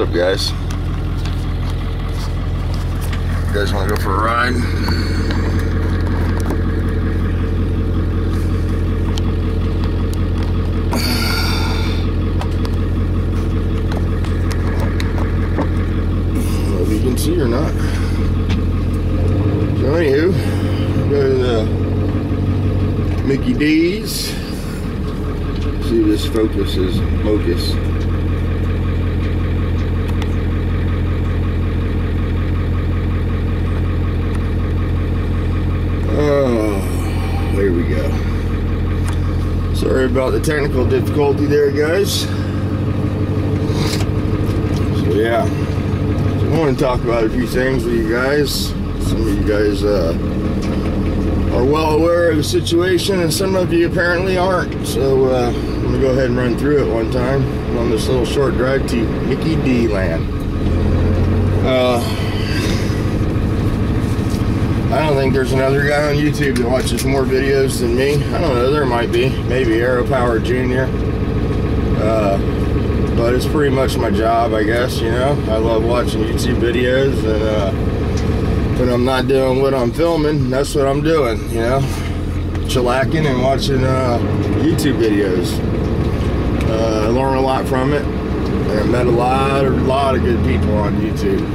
up, guys? You guys want to go for a ride? I don't know if you can see or not. So anywho, go to the Mickey D's. See if this focuses. Oh, there we go. Sorry about the technical difficulty there, guys. So yeah, I want to talk about a few things with you guys. Some of you guys are well aware of the situation, and some of you apparently aren't. So I'm gonna go ahead and run through it one time on this little short drive to Mickey D land. I don't think there's another guy on YouTube that watches more videos than me. I don't know, there might be. Maybe Arrow Power Jr. But it's pretty much my job, I guess, you know. I love watching YouTube videos, and when I'm not doing what I'm filming, that's what I'm doing, you know. Chillacking and watching YouTube videos. I learn a lot from it. I met a lot of good people on YouTube.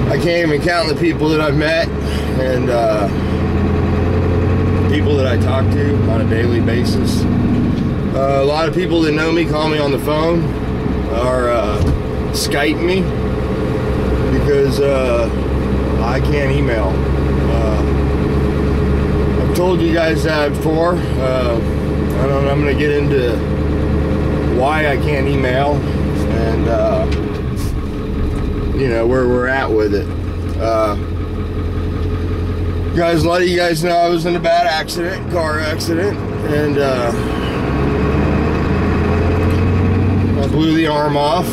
I can't even count the people that I've met and people that I talk to on a daily basis. A lot of people that know me call me on the phone or Skype me because I can't email. I've told you guys that before. I'm going to get into why I can't email and you know, where we're at with it. Guys, a lot of you guys know I was in a bad accident, car accident, and I blew the arm off,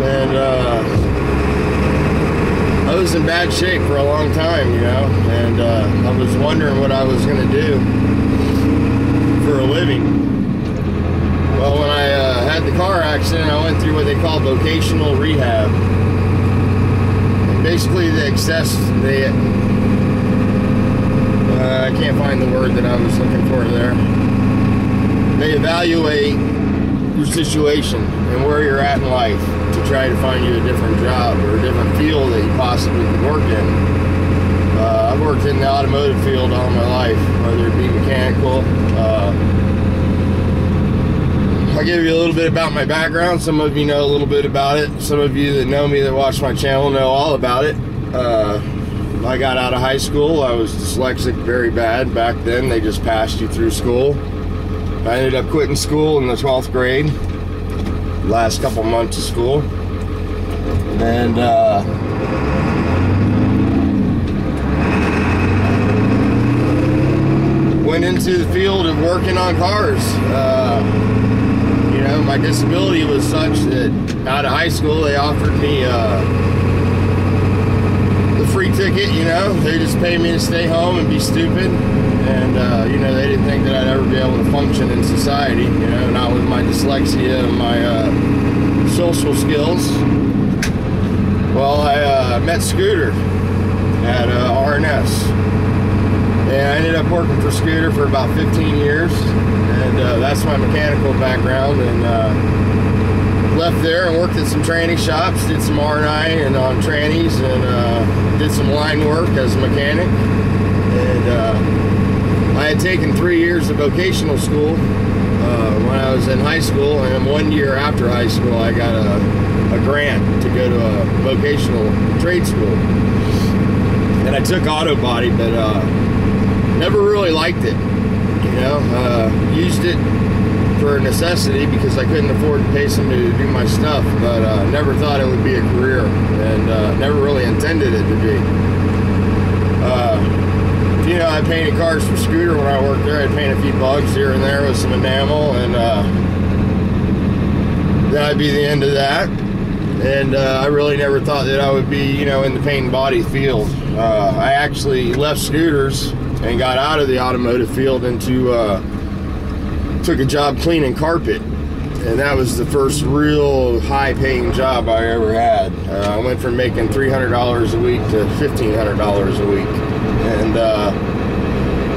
and I was in bad shape for a long time, you know, and I was wondering what I was going to do for a living. Well, when I had the car accident, I went through what they call vocational rehab. Basically, I can't find the word that I was looking for there. They evaluate your situation and where you're at in life to try to find you a different job or a different field that you possibly could work in. I've worked in the automotive field all my life, whether it be mechanical. I'll give you a little bit about my background. Some of you know a little bit about it. Some of you that know me that watch my channel know all about it. I got out of high school. I was dyslexic very bad. Back then, they just passed you through school. I ended up quitting school in the 12th grade. Last couple months of school. And went into the field of working on cars. You know, my disability was such that out of high school they offered me the free ticket, you know. They just paid me to stay home and be stupid. And, you know, they didn't think that I'd ever be able to function in society, you know, not with my dyslexia and my social skills. Well, I met Scooter at RNS. And I ended up working for Scooter for about 15 years, and that's my mechanical background, and left there and worked at some tranny shops, did some R&I and on trannies, and did some line work as a mechanic. And I had taken 3 years of vocational school when I was in high school, and 1 year after high school I got a grant to go to a vocational trade school. And I took auto body, but never really liked it, you know. Used it for a necessity because I couldn't afford to pay somebody to do my stuff, but never thought it would be a career, and never really intended it to be. You know, I painted cars for Scooter when I worked there. I'd paint a few bugs here and there with some enamel, and that'd be the end of that. And I really never thought that I would be, you know, in the paint and body field. I actually left Scooters and got out of the automotive field into took a job cleaning carpet And that was the first real high-paying job I ever had. I went from making $300 a week to $1,500 a week. And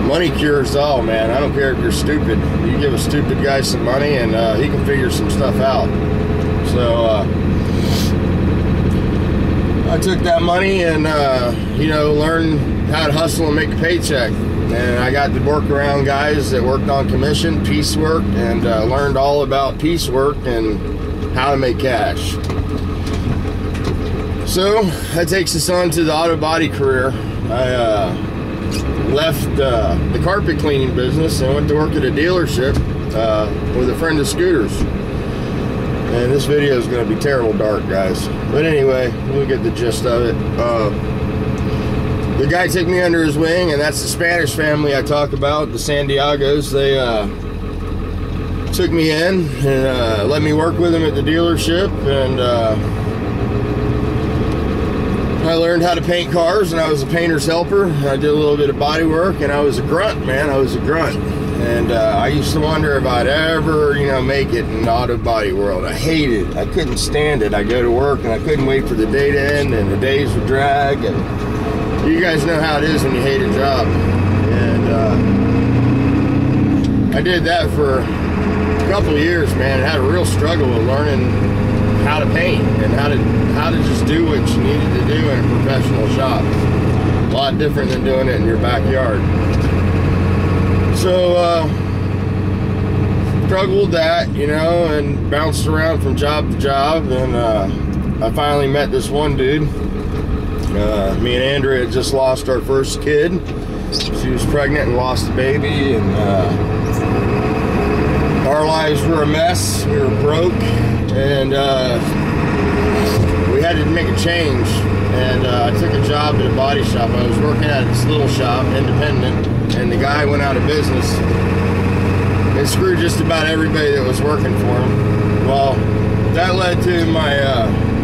money cures all, man. I don't care if you're stupid. You give a stupid guy some money and he can figure some stuff out. So I took that money and, you know, learned how to hustle and make a paycheck. And I got to work around guys that worked on commission, piecework, and learned all about piecework and how to make cash. So that takes us on to the auto body career. I left the carpet cleaning business and went to work at a dealership with a friend of Scooter's. And this video is going to be terrible dark, guys. But anyway, we'll get the gist of it. The guy took me under his wing, and that's the Spanish family I talk about, the Santiagos. They took me in and let me work with them at the dealership, and I learned how to paint cars, and I was a painter's helper. I did a little bit of body work, and I was a grunt, man. I was a grunt. And I used to wonder if I'd ever, you know, make it in the auto body world. I hated it. I couldn't stand it. I'd go to work, and I couldn't wait for the day to end, and the days would drag, and you guys know how it is when you hate a job. And I did that for a couple of years, man. I had a real struggle with learning how to paint and how to just do what you needed to do in a professional shop. A lot different than doing it in your backyard. So struggled with that, you know, and bounced around from job to job, and I finally met this one dude. Me and Andrea had just lost our first kid. She was pregnant and lost a baby, and our lives were a mess. We were broke, and we had to make a change. And I took a job at a body shop. I was working at this little shop, independent, and the guy went out of business. It screwed just about everybody that was working for him. Well, that led to my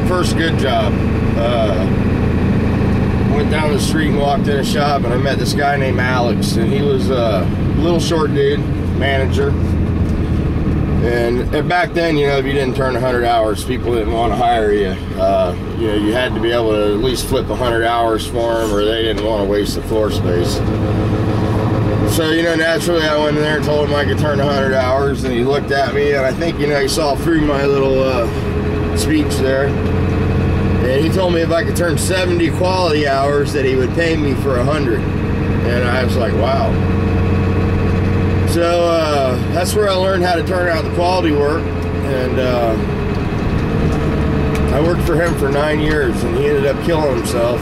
first good job. Went down the street and walked in a shop, and I met this guy named Alex, and he was a little short dude, manager. And back then, you know, if you didn't turn 100 hours, people didn't want to hire you. You know, you had to be able to at least flip 100 hours for them, or they didn't want to waste the floor space. So, you know, naturally I went in there and told him I could turn 100 hours, and he looked at me, and I think, you know, he saw through my little speech there. And he told me if I could turn 70 quality hours that he would pay me for 100. And I was like, wow. So that's where I learned how to turn out the quality work. And I worked for him for 9 years, and he ended up killing himself.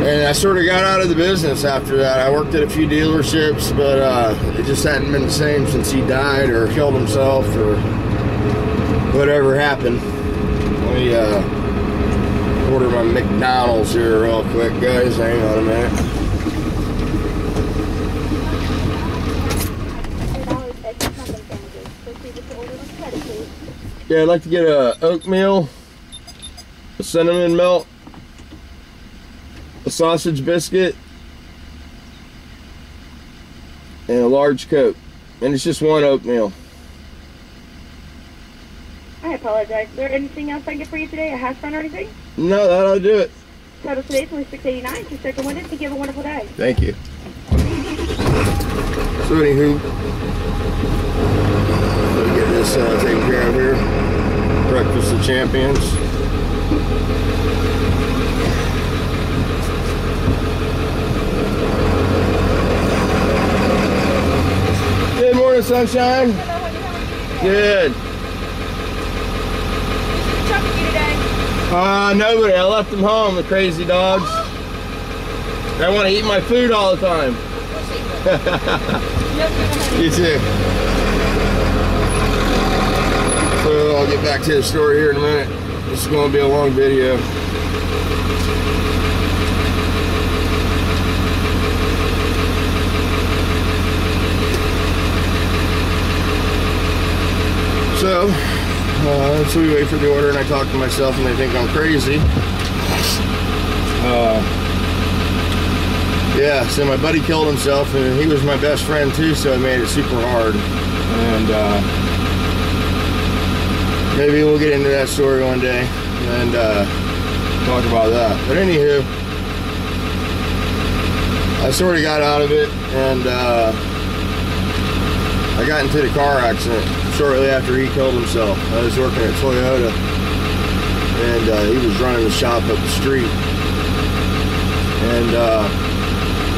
And I sort of got out of the business after that. I worked at a few dealerships, but it just hadn't been the same since he died or killed himself or whatever happened. Let me order my McDonald's here real quick, guys. Hang on a minute. Yeah, I'd like to get a oatmeal, a cinnamon melt, a sausage biscuit, and a large Coke. And it's just one oatmeal. I apologize. Is there anything else I can get for you today? A hash brown or anything? No, that'll do it. Total today is only $6.89. Just check the window and give a wonderful day. Thank you. So anywho, let me get this taken care of here. Breakfast of Champions. Good morning, sunshine. Good. Nobody. I left them home, the crazy dogs. They want to eat my food all the time. You too. So I'll get back to the story here in a minute. This is going to be a long video. So we wait for the order, and I talk to myself, and they think I'm crazy. Yeah, so my buddy killed himself, and he was my best friend too, so it made it super hard. And maybe we'll get into that story one day and talk about that. But anywho, I sort of got out of it, and I got into the car accident shortly after he killed himself. I was working at Toyota, and he was running the shop up the street. And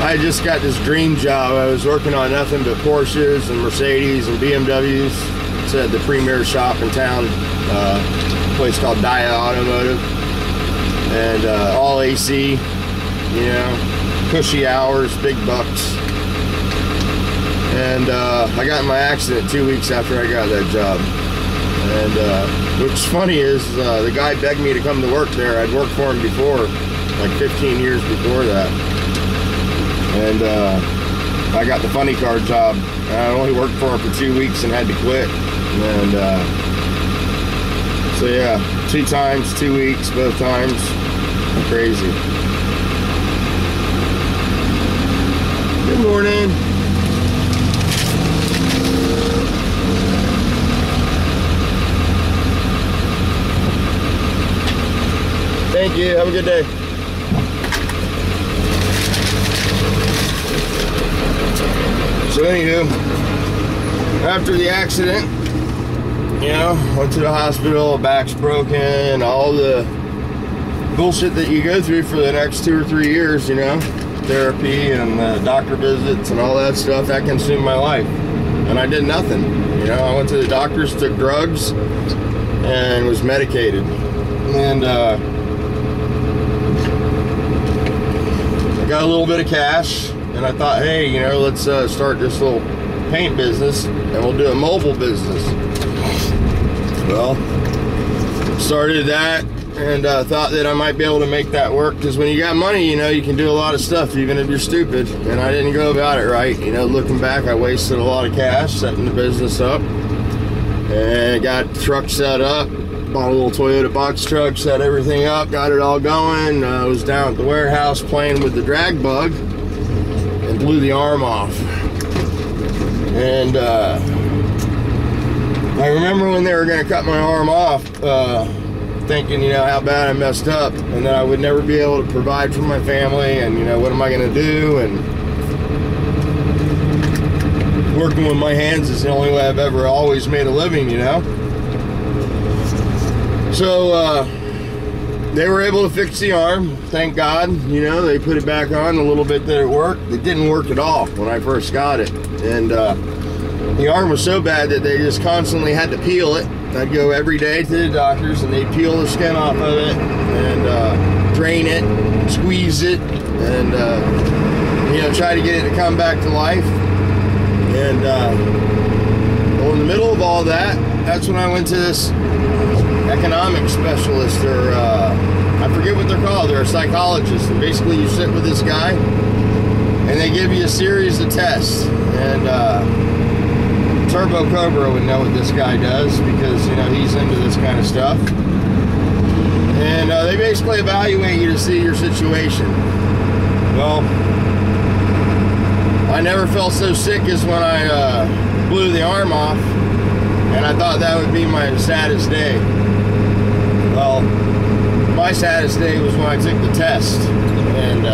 I just got this dream job. I was working on nothing but Porsches and Mercedes and BMWs. It's at the premier shop in town, a place called Dia Automotive, and all AC, you know, cushy hours, big bucks. And I got in my accident 2 weeks after I got that job. And what's funny is the guy begged me to come to work there. I'd worked for him before, like 15 years before that. And I got the funny car job. I only worked for him for 2 weeks and had to quit. And so yeah, 2 times, 2 weeks, both times. Crazy. Good morning. Thank you. Have a good day. So anywho, after the accident, you know, went to the hospital, back's broken, all the bullshit that you go through for the next 2 or 3 years, you know, therapy and doctor visits and all that stuff, that consumed my life. And I did nothing. You know, I went to the doctors, took drugs, and was medicated. And I got a little bit of cash, and I thought, hey, you know, let's start this little paint business, and we'll do a mobile business. Well, started that, and thought that I might be able to make that work, because when you got money, you know, you can do a lot of stuff, even if you're stupid. And I didn't go about it right. You know, looking back, I wasted a lot of cash setting the business up, and got the truck set up. Bought a little Toyota box truck, set everything up, got it all going. I was down at the warehouse playing with the drag bug and blew the arm off. And I remember when they were going to cut my arm off, thinking, you know, how bad I messed up, and that I would never be able to provide for my family, and, you know, what am I going to do? And working with my hands is the only way I've ever always made a living, you know? So they were able to fix the arm, thank God. You know, they put it back on a little bit that it worked. It didn't work at all when I first got it. And the arm was so bad that they just constantly had to peel it. I'd go every day to the doctors, and they'd peel the skin off of it and drain it, squeeze it, and you know, try to get it to come back to life. And well, in the middle of all that, that's when I went to this economic specialist, or I forget what they're called. They're a psychologist, and basically you sit with this guy, and they give you a series of tests. And Turbo Cobra would know what this guy does, because, you know, he's into this kind of stuff. And they basically evaluate you to see your situation. Well, I never felt so sick as when I blew the arm off, and I thought that would be my saddest day. Well, my saddest day was when I took the test, and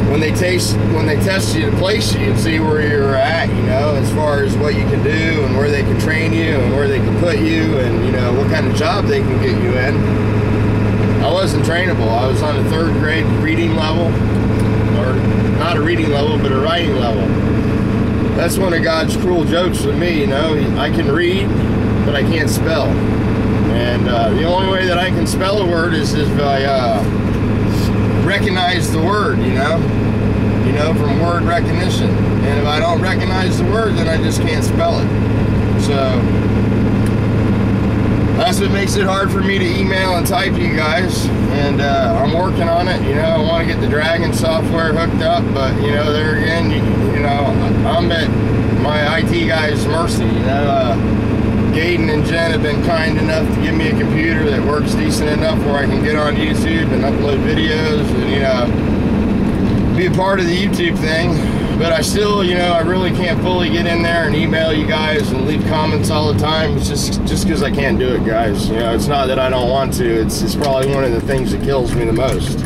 when they test you to place you and see where you're at, you know, as far as what you can do and where they can train you and where they can put you, and, you know, what kind of job they can get you in. I wasn't trainable. I was on a 3rd grade reading level, or not a reading level, but a writing level. That's one of God's cruel jokes with me, you know. I can read, but I can't spell. And the only way that I can spell a word is if I recognize the word, you know, from word recognition. And if I don't recognize the word, then I just can't spell it. So that's what makes it hard for me to email and type to you guys. And I'm working on it. You know, I want to get the Dragon software hooked up, but, you know, there again, you know, I'm at my IT guy's mercy. You know, Gaten and Jen have been kind enough to give me a computer that works decent enough where I can get on YouTube and upload videos and, you know, be a part of the YouTube thing. But I still, you know, I really can't fully get in there and email you guys and leave comments all the time. It's just because I can't do it, guys. You know, it's not that I don't want to. It's probably one of the things that kills me the most.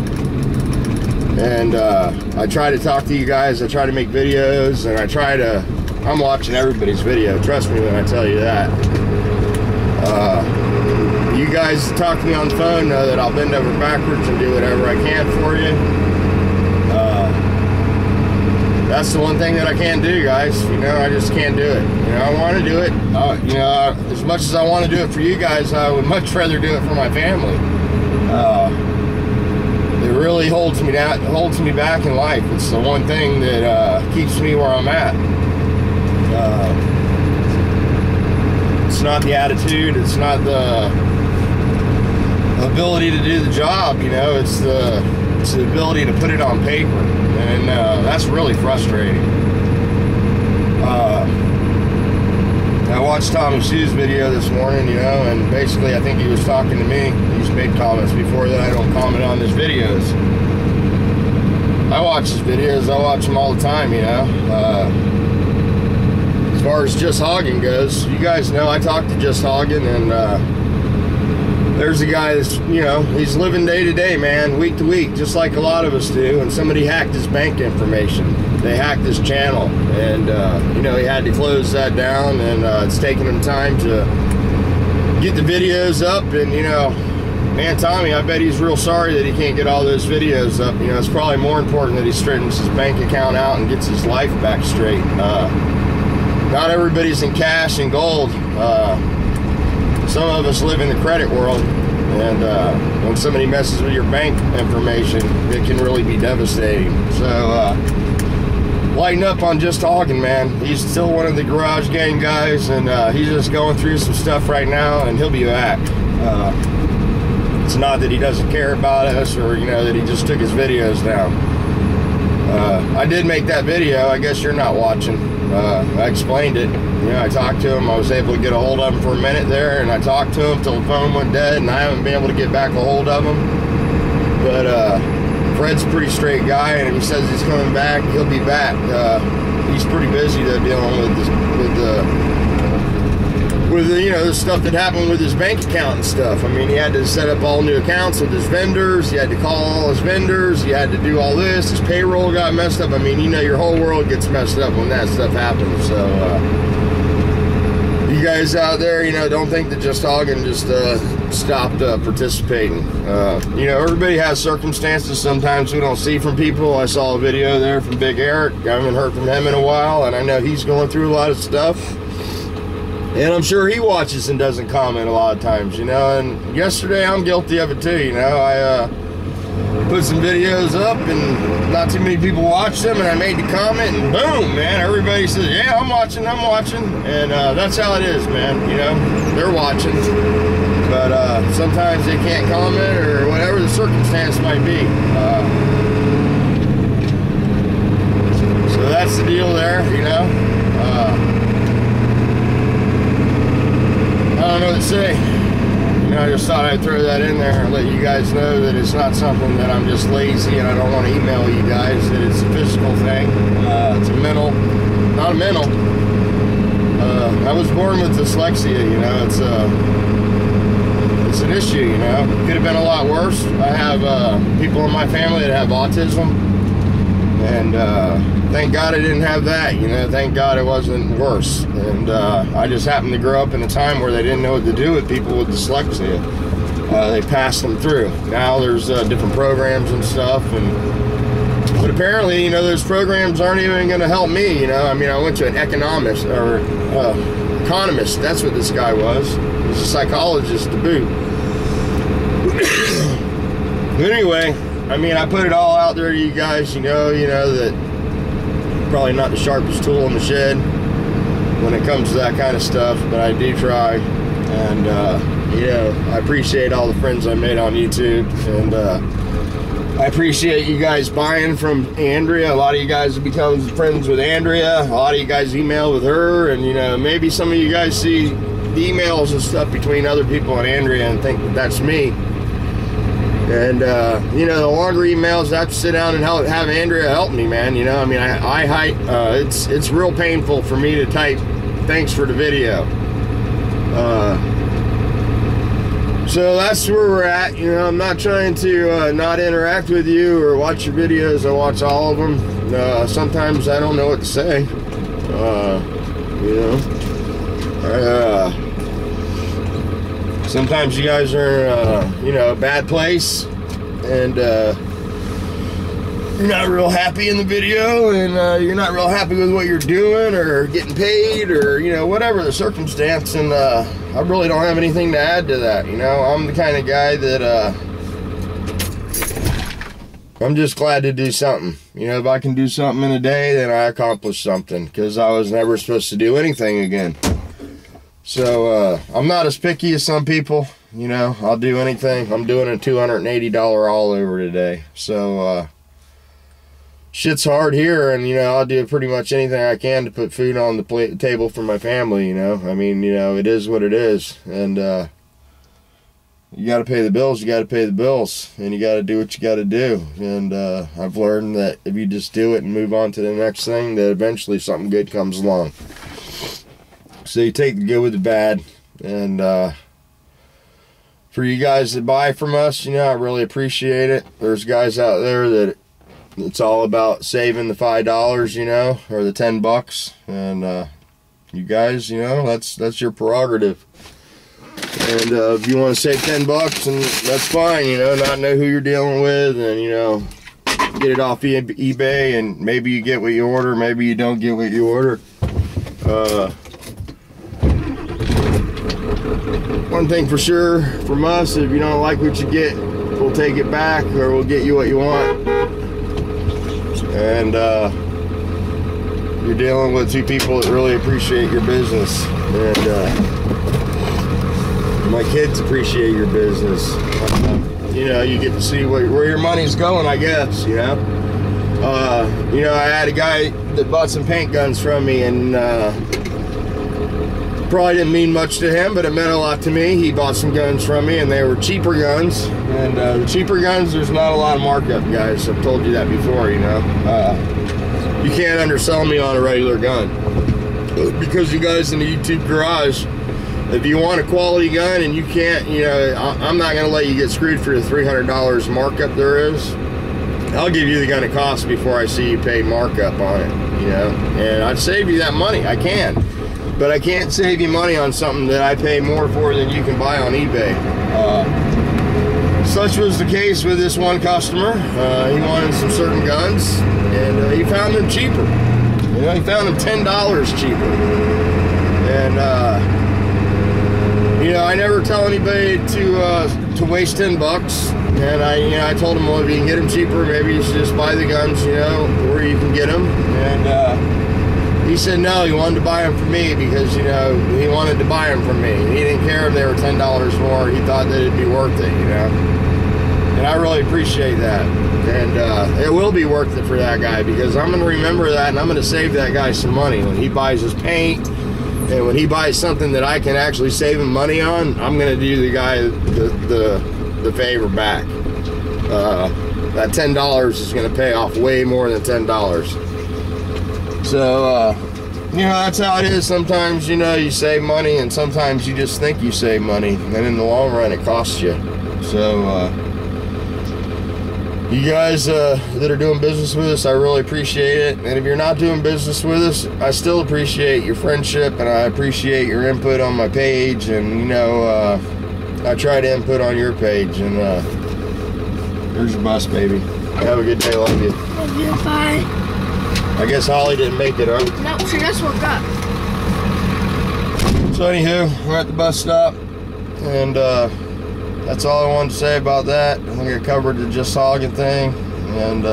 And I try to talk to you guys. I try to make videos, and I'm watching everybody's video. Trust me when I tell you that. You guys talk to me on the phone know that I'll bend over backwards and do whatever I can for you. That's the one thing that I can't do, guys. You know, I just can't do it. You know, I want to do it. You know, as much as I want to do it for you guys, I would much rather do it for my family. It really holds me back in life. It's the one thing that keeps me where I'm at. It's not the attitude. It's not the ability to do the job. You know, it's the ability to put it on paper, and that's really frustrating. I watched Tommy Sue's video this morning, you know, and basically I think he was talking to me. He's made comments before that I don't comment on his videos. I watch his videos. I watch them all the time, you know. As far as Just Hogging goes, you guys know I talk to Just Hogging, and there's a guy that's, you know, he's living day to day, man, week to week, just like a lot of us do, and somebody hacked his bank information. They hacked his channel, and, you know, he had to close that down, and it's taken him time to get the videos up, and, you know, man, Tommy, I bet he's real sorry that he can't get all those videos up. You know, it's probably more important that he straightens his bank account out and gets his life back straight. Not everybody's in cash and gold. Some of us live in the credit world, and when somebody messes with your bank information, it can really be devastating. So lighten up on Just Hogging, man. He's still one of the Garage Gang guys, and he's just going through some stuff right now, and he'll be back. It's not that he doesn't care about us, or, you know, that he just took his videos down. I did make that video. I guess you're not watching. I explained it. You know, I talked to him. I was able to get a hold of him for a minute there, and I talked to him till the phone went dead, and I haven't been able to get back a hold of him. But Fred's a pretty straight guy, and if he says he's coming back, he'll be back. He's pretty busy though, dealing with the, you know, the stuff that happened with his bank account and stuff. I mean, he had to set up all new accounts with his vendors. He had to call all his vendors. He had to do all this. His payroll got messed up. I mean, you know, your whole world gets messed up when that stuff happens. So, you guys out there, you know, don't think that Just Hogging just stopped participating. You know, everybody has circumstances sometimes we don't see from people. I saw a video there from Big Eric. I haven't heard from him in a while, and I know he's going through a lot of stuff. And I'm sure he watches and doesn't comment a lot of times, you know. And yesterday, I'm guilty of it too, you know. I put some videos up, and not too many people watched them, and I made the comment, and boom, man, everybody says, yeah, I'm watching. And that's how it is, man, you know. They're watching. But sometimes they can't comment, or whatever the circumstance might be. So that's the deal there, you know. I don't know what to say. You know, I just thought I'd throw that in there and let you guys know that it's not something that I'm just lazy and I don't want to email you guys, that it's a physical thing. It's a mental, not a mental. I was born with dyslexia, you know. It's an issue, you know. It could have been a lot worse. I have people in my family that have autism, and thank God I didn't have that, you know. Thank God it wasn't worse. And I just happened to grow up in a time where they didn't know what to do with people with dyslexia. They passed them through. Now there's different programs and stuff, but apparently, you know, those programs aren't even going to help me, you know. I mean, I went to an economist, that's what this guy was. He's a psychologist to boot. But anyway, I mean, I put it all out there to you guys, you know that probably not the sharpest tool in the shed when it comes to that kind of stuff, but I do try. And you know, I appreciate all the friends I made on YouTube, and I appreciate you guys buying from Andrea. A lot of you guys have become friends with Andrea. A lot of you guys email with her, and you know, maybe some of you guys see the emails and stuff between other people and Andrea and think that that's me. And you know, the longer emails, I have to sit down and have Andrea help me, man. You know, I mean, it's real painful for me to type thanks for the video. So that's where we're at. You know, I'm not trying to not interact with you or watch your videos. I watch all of them. Sometimes I don't know what to say. You know, sometimes you guys are you know, a bad place, and you're not real happy in the video, and you're not real happy with what you're doing or getting paid, or, you know, whatever the circumstance. And I really don't have anything to add to that. You know, I'm the kind of guy that I'm just glad to do something. You know, if I can do something in a day, then I accomplished something, because I was never supposed to do anything again. So I'm not as picky as some people. You know, I'll do anything. I'm doing a $280 all over today. So shit's hard here, and, you know, I'll do pretty much anything I can to put food on the table for my family. You know, I mean, you know, it is what it is, and you got to pay the bills. You got to pay the bills, and you got to do what you got to do. And I've learned that if you just do it and move on to the next thing, that eventually something good comes along. So you take the good with the bad. And for you guys that buy from us, you know, I really appreciate it. There's guys out there that it's all about saving the $5, you know, or the $10. And you guys, you know, that's your prerogative. And if you want to save $10, and that's fine, you know, not know who you're dealing with, and, you know, get it off eBay, and maybe you get what you order, maybe you don't get what you order. One thing for sure from us, if you don't like what you get, we'll take it back, or we'll get you what you want. And you're dealing with two people that really appreciate your business, and my kids appreciate your business. You know, you get to see where your money's going, I guess, you know. You know, I had a guy that bought some paint guns from me, and probably didn't mean much to him, but it meant a lot to me. He bought some guns from me, and they were cheaper guns. And the cheaper guns, there's not a lot of markup, guys. I've told you that before, you know. You can't undersell me on a regular gun. Because you guys in the YouTube garage, if you want a quality gun and you can't, you know, I'm not going to let you get screwed for the $300 markup there is. I'll give you the gun it costs before I see you pay markup on it, you know. And I'd save you that money. I can. But I can't save you money on something that I pay more for than you can buy on eBay. Such was the case with this one customer. He wanted some certain guns, and he found them cheaper. You know, he found them $10 cheaper. And, you know, I never tell anybody to waste $10. And I told him, well, if you can get them cheaper, maybe you should just buy the guns, you know, where you can get them. And he said no, he wanted to buy them from me because, you know, he wanted to buy them from me. He didn't care if they were $10 more. He thought that it'd be worth it, you know. And I really appreciate that. And it will be worth it for that guy, because I'm going to remember that, and I'm going to save that guy some money when he buys his paint. And when he buys something that I can actually save him money on, I'm going to do the guy the favor back. That $10 is going to pay off way more than $10. So, you know, that's how it is. Sometimes, you know, you save money, and sometimes you just think you save money, and in the long run it costs you. So, you guys that are doing business with us, I really appreciate it. And if you're not doing business with us, I still appreciate your friendship, and I appreciate your input on my page. And, you know, I try to input on your page. And here's your bus, baby. Have a good day. Love you. Love you. Bye. I guess Holly didn't make it, huh? No, she just woke up. So anywho, we're at the bus stop, and that's all I wanted to say about that. I think I covered the just hogging thing. And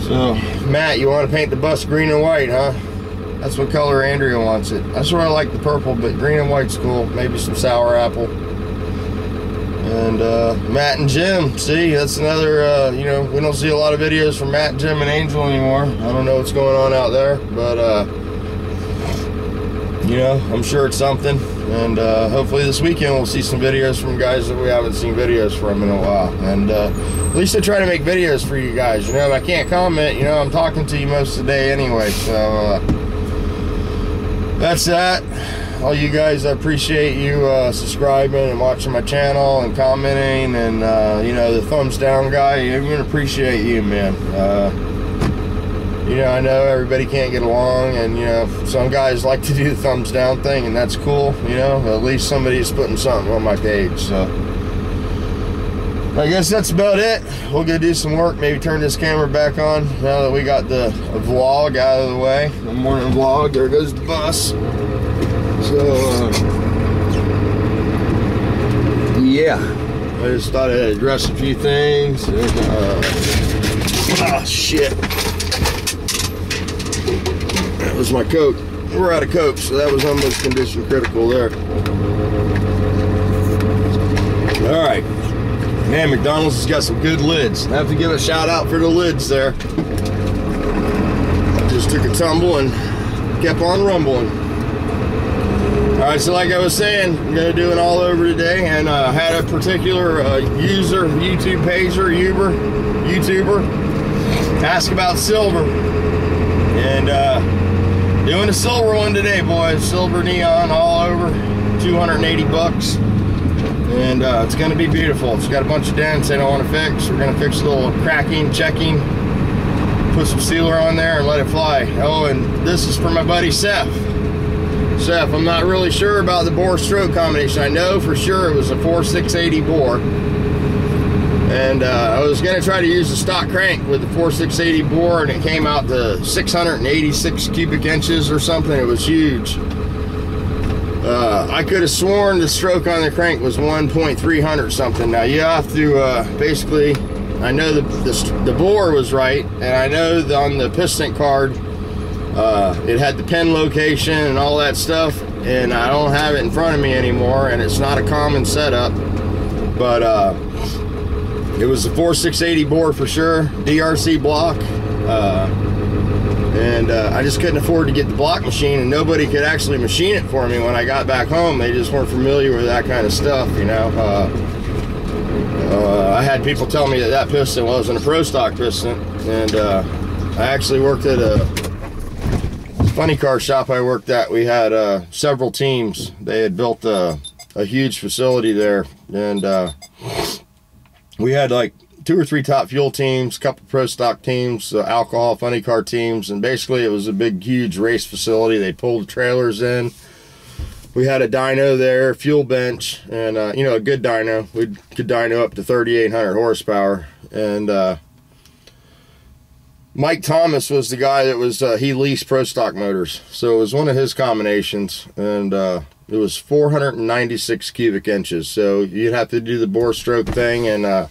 so, Matt, you want to paint the bus green and white, huh? That's what color Andrea wants it. That's where I like the purple, but green and white's cool. Maybe some sour apple. And Matt and Jim, see, that's another, you know, we don't see a lot of videos from Matt, Jim, and Angel anymore. I don't know what's going on out there, but, you know, I'm sure it's something. And hopefully this weekend we'll see some videos from guys that we haven't seen videos from in a while. And at least I try to make videos for you guys. You know, if I can't comment, you know, I'm talking to you most of the day anyway. So that's that. All you guys, I appreciate you subscribing and watching my channel and commenting. And you know, the thumbs down guy, I even appreciate you, man. You know, I know everybody can't get along, and you know, some guys like to do the thumbs down thing, and that's cool. You know, at least somebody's putting something on my page. So I guess that's about it. We'll go do some work, maybe turn this camera back on now that we got the vlog out of the way. The morning vlog. There goes the bus. So yeah, I just thought I'd address a few things. Oh shit. That was my Coke. We're out of Coke, so that was almost condition critical there. Alright. Man, McDonald's has got some good lids. I have to give a shout out for the lids there. I just took a tumble and kept on rumbling. Alright, so like I was saying, I'm going to do an all over today, and I had a particular user, YouTube pager, YouTuber, ask about silver. And doing a silver one today, boys. Silver neon all over, 280 bucks. And it's going to be beautiful. It's got a bunch of dents they don't want to fix. We're going to fix a little cracking, checking, put some sealer on there and let it fly. Oh, and this is for my buddy Seth. Seth, I'm not really sure about the bore stroke combination. I know for sure it was a 4680 bore. And I was going to try to use the stock crank with the 4680 bore, and it came out to 686 cubic inches or something. It was huge. I could have sworn the stroke on the crank was 1.300 something. Now you have to basically, I know the bore was right, and I know that on the piston card it had the pin location and all that stuff, and I don't have it in front of me anymore, and it's not a common setup, but it was the 4680 bore for sure, DRC block, and I just couldn't afford to get the block machine, and nobody could actually machine it for me when I got back home. They just weren't familiar with that kind of stuff, you know. I had people tell me that piston wasn't a pro stock piston, and I actually worked at a funny car shop I worked at. We had several teams. They had built a huge facility there, and we had like 2 or 3 top fuel teams, a couple pro stock teams, alcohol, funny car teams, and basically it was a big, huge race facility. They pulled the trailers in. We had a dyno there, fuel bench, and you know, a good dyno. We could dyno up to 3,800 horsepower. And Mike Thomas was the guy that was he leased pro stock motors, so it was one of his combinations, and it was 496 cubic inches. So you'd have to do the bore stroke thing and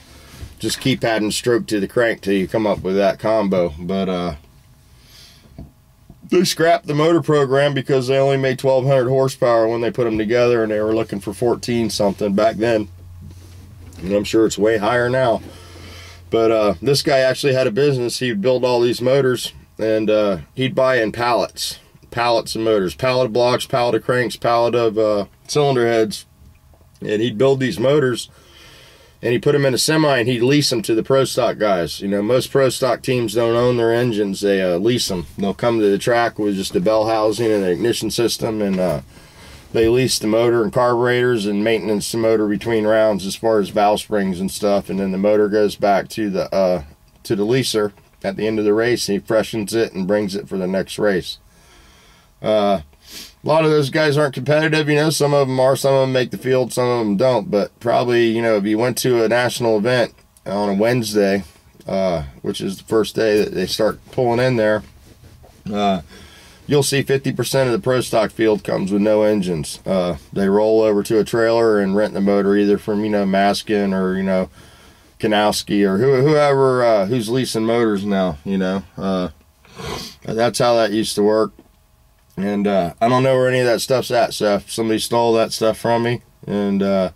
just keep adding stroke to the crank till you come up with that combo. But they scrapped the motor program because they only made 1,200 horsepower when they put them together, and they were looking for 14 something back then, and I'm sure it's way higher now. But this guy actually had a business. He'd build all these motors, and he'd buy in pallets of motors, pallet of blocks, pallet of cranks, pallet of cylinder heads, and he'd build these motors, and he put them in a semi, and he'd lease them to the pro stock guys. You know, most pro stock teams don't own their engines. They lease them. They'll come to the track with just a bell housing and an ignition system, and they lease the motor and carburetors and maintenance the motor between rounds as far as valve springs and stuff, and then the motor goes back to the leaser at the end of the race, and he freshens it and brings it for the next race. A lot of those guys aren't competitive, you know. Some of them are, some of them make the field, some of them don't. But probably, you know, if you went to a national event on a Wednesday, which is the first day that they start pulling in there, you'll see 50% of the pro stock field comes with no engines. They roll over to a trailer and rent the motor either from, you know, Maskin or, you know, Kanowski or whoever who's leasing motors now, you know. That's how that used to work. And I don't know where any of that stuff's at, Seth. Somebody stole that stuff from me, and I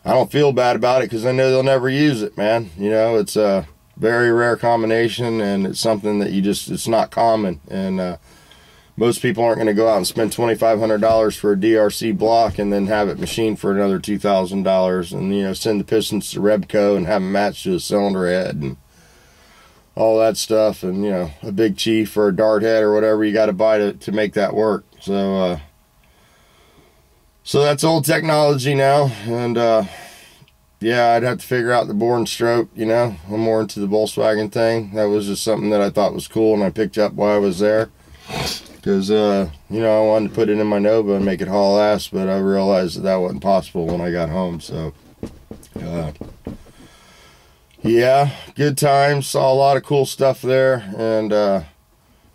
don't feel bad about it because I know they'll never use it, man. You know, it's a very rare combination, and it's something that you just, it's not common. And most people aren't going to go out and spend $2,500 for a DRC block and then have it machined for another $2,000, and, you know, send the pistons to Rebco and have them matched to a cylinder head and all that stuff, and, you know, a big chief or a dart head or whatever you got to buy to make that work. So so that's old technology now, and yeah, I'd have to figure out the bore and stroke. You know, I'm more into the Volkswagen thing. That was just something that I thought was cool, and I picked up while I was there. Because, you know, I wanted to put it in my Nova and make it haul ass, but I realized that wasn't possible when I got home. So, yeah, good times. Saw a lot of cool stuff there, and I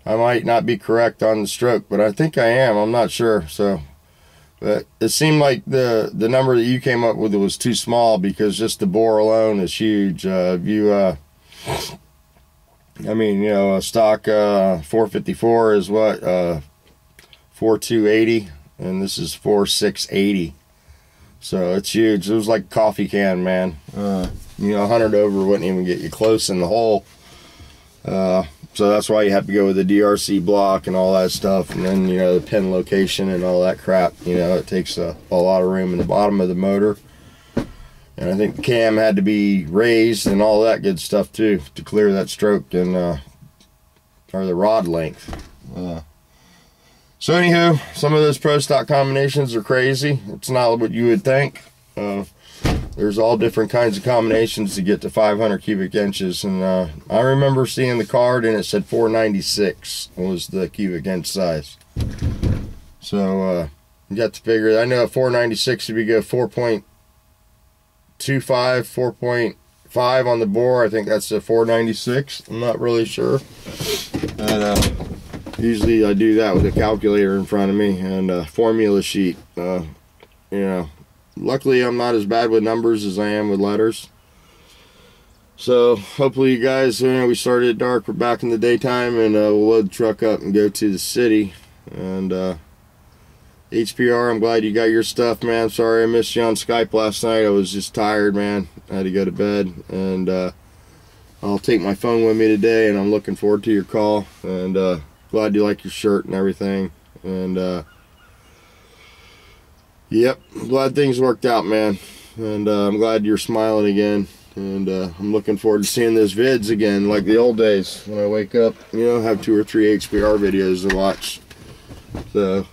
might not be correct on the stroke, but I think I am. I'm not sure. So, but it seemed like the number that you came up with was too small, because just the bore alone is huge. I mean, you know, a stock 454 is what, 4280, and this is 4680. So it's huge. It was like a coffee can, man. You know, 100 over wouldn't even get you close in the hole. So that's why you have to go with the DRC block and all that stuff, and then, you know, the pin location and all that crap. You know, it takes a lot of room in the bottom of the motor. And I think the cam had to be raised and all that good stuff too, to clear that stroke and or the rod length. So anywho, some of those pro stock combinations are crazy. It's not what you would think. There's all different kinds of combinations to get to 500 cubic inches. And I remember seeing the card and it said 496 was the cubic inch size. So you got to figure, I know at 496 if you go 4.25, 4.5 on the bore, I think that's a 496. I'm not really sure. And usually I do that with a calculator in front of me and a formula sheet. You know, luckily I'm not as bad with numbers as I am with letters. So hopefully you guys, you know, we started at dark, we're back in the daytime, and we'll load the truck up and go to the city. And HPR, I'm glad you got your stuff, man. Sorry I missed you on Skype last night. I was just tired, man. I had to go to bed, and I'll take my phone with me today, and I'm looking forward to your call. And glad you like your shirt and everything. And yep, glad things worked out, man. And I'm glad you're smiling again. And I'm looking forward to seeing those vids again, like the old days. When I wake up, you know, have 2 or 3 HPR videos to watch. So,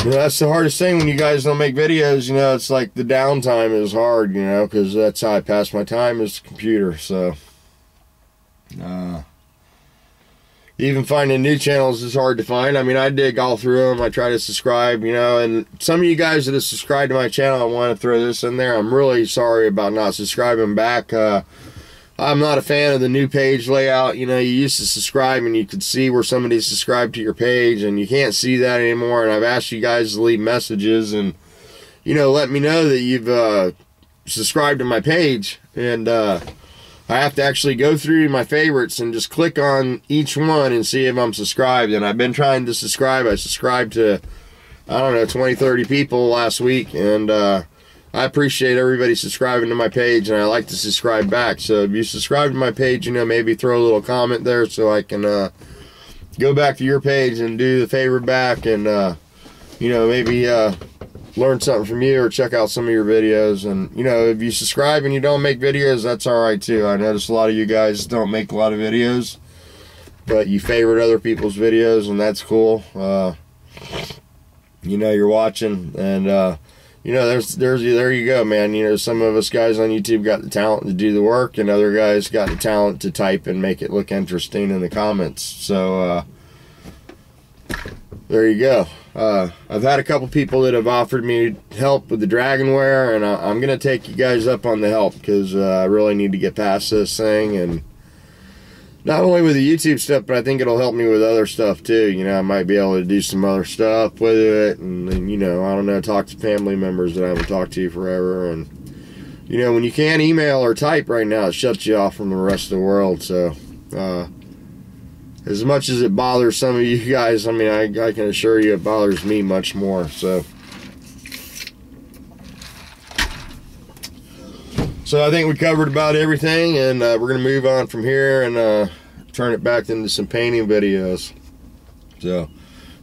you know, that's the hardest thing when you guys don't make videos. You know, it's like the downtime is hard, you know, because that's how I pass my time, is the computer. So, even finding new channels is hard to find. I mean, I dig all through them. I try to subscribe, you know, and some of you guys that have subscribed to my channel, I want to throw this in there. I'm really sorry about not subscribing back. I'm not a fan of the new page layout. You know, you used to subscribe and you could see where somebody subscribed to your page, and you can't see that anymore. And I've asked you guys to leave messages and, you know, let me know that you've subscribed to my page. And I have to actually go through my favorites and just click on each one and see if I'm subscribed. And I've been trying to subscribe. I subscribed to, I don't know, 20, 30 people last week. And I appreciate everybody subscribing to my page, and I like to subscribe back. So if you subscribe to my page, you know, maybe throw a little comment there so I can go back to your page and do the favor back, and you know, maybe learn something from you or check out some of your videos. And, you know, if you subscribe and you don't make videos, that's alright too. I notice a lot of you guys don't make a lot of videos, but you favorite other people's videos, and that's cool. You know, you're watching, and you know, there you go, man. You know, some of us guys on YouTube got the talent to do the work, and other guys got the talent to type and make it look interesting in the comments. So there you go. I've had a couple people that have offered me help with the Dragonware, and I'm gonna take you guys up on the help, because I really need to get past this thing, and not only with the YouTube stuff, but I think it'll help me with other stuff too. You know, I might be able to do some other stuff with it, and then, you know, I don't know, talk to family members that I haven't talked to forever. And, you know, when you can't email or type right now, it shuts you off from the rest of the world. So, as much as it bothers some of you guys, I mean, I can assure you it bothers me much more. So I think we covered about everything, and we're going to move on from here and turn it back into some painting videos. So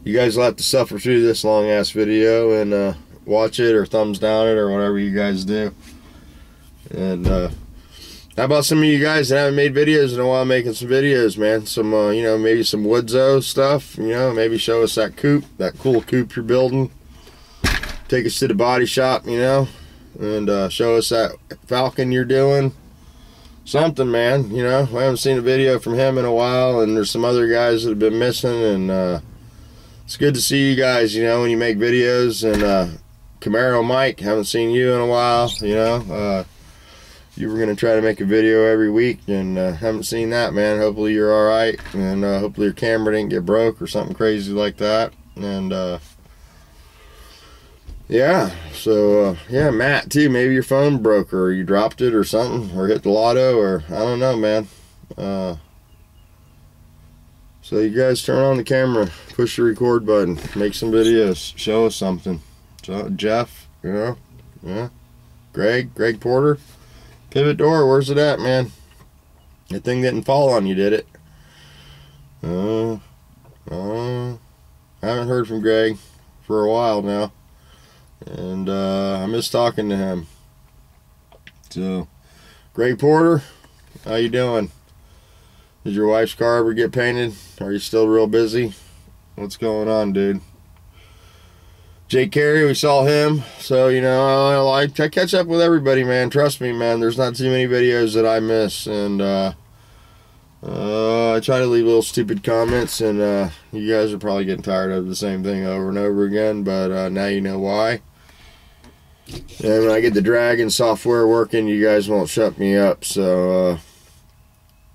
you guys will have to suffer through this long ass video and watch it or thumbs down it or whatever you guys do. And how about some of you guys that haven't made videos in a while making some videos, man? Some you know, maybe some Woodzo stuff, you know, maybe show us that coupe, that cool coupe you're building. Take us to the body shop, you know, and show us that Falcon you're doing. Something, man, you know. I haven't seen a video from him in a while, and there's some other guys that have been missing, and it's good to see you guys, you know, when you make videos. And Camaro Mike, haven't seen you in a while, you know. You were going to try to make a video every week, and haven't seen that, man. Hopefully you're alright, and hopefully your camera didn't get broke or something crazy like that. And yeah, so yeah, Matt too, maybe your phone broke or you dropped it or something, or hit the lotto, or I don't know, man. So you guys turn on the camera, push the record button, make some videos, show us something. So Jeff, you know, yeah, Greg Porter, pivot door, where's it at, man? That thing didn't fall on you, did it? I haven't heard from Greg for a while now. And I miss talking to him. So, Greg Porter, how you doing? Did your wife's car ever get painted? Are you still real busy? What's going on, dude? Jake Carey, we saw him. So, you know, I catch up with everybody, man. Trust me, man. There's not too many videos that I miss. And I try to leave little stupid comments. And you guys are probably getting tired of the same thing over and over again. But now you know why. And when I get the Dragon software working, you guys won't shut me up. So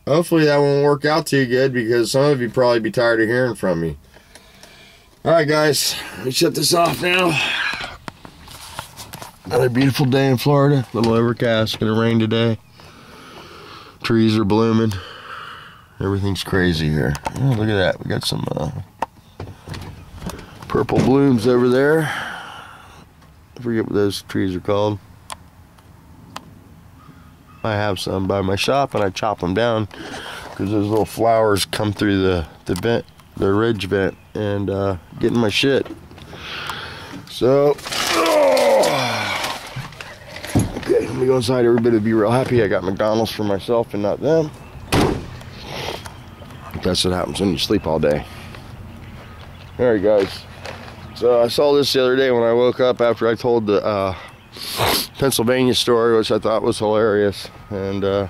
hopefully that won't work out too good, because some of you probably be tired of hearing from me. Alright guys, let me shut this off now. Another beautiful day in Florida. A little overcast, gonna rain today. Trees are blooming. Everything's crazy here. Oh, look at that, we got some purple blooms over there. I forget what those trees are called. I have some by my shop, and I chop them down because those little flowers come through the vent, the ridge vent, and get in my shit. So, okay, let me go inside. Everybody will be real happy I got McDonald's for myself and not them. That's what happens when you sleep all day. Alright guys, so I saw this the other day when I woke up after I told the Pennsylvania story, which I thought was hilarious, and I'll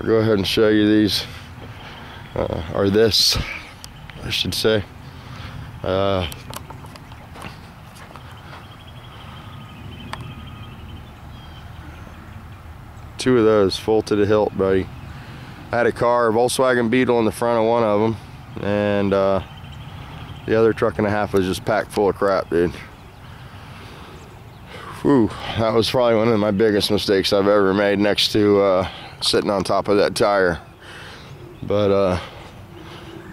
go ahead and show you these, or this, I should say. Two of those, full to the hilt, buddy. I had a car, a Volkswagen Beetle in the front of one of them, and the other truck and a half was just packed full of crap, dude. Whew, that was probably one of my biggest mistakes I've ever made, next to sitting on top of that tire. But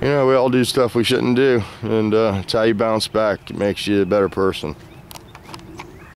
you know, we all do stuff we shouldn't do, and it's how you bounce back. It makes you a better person.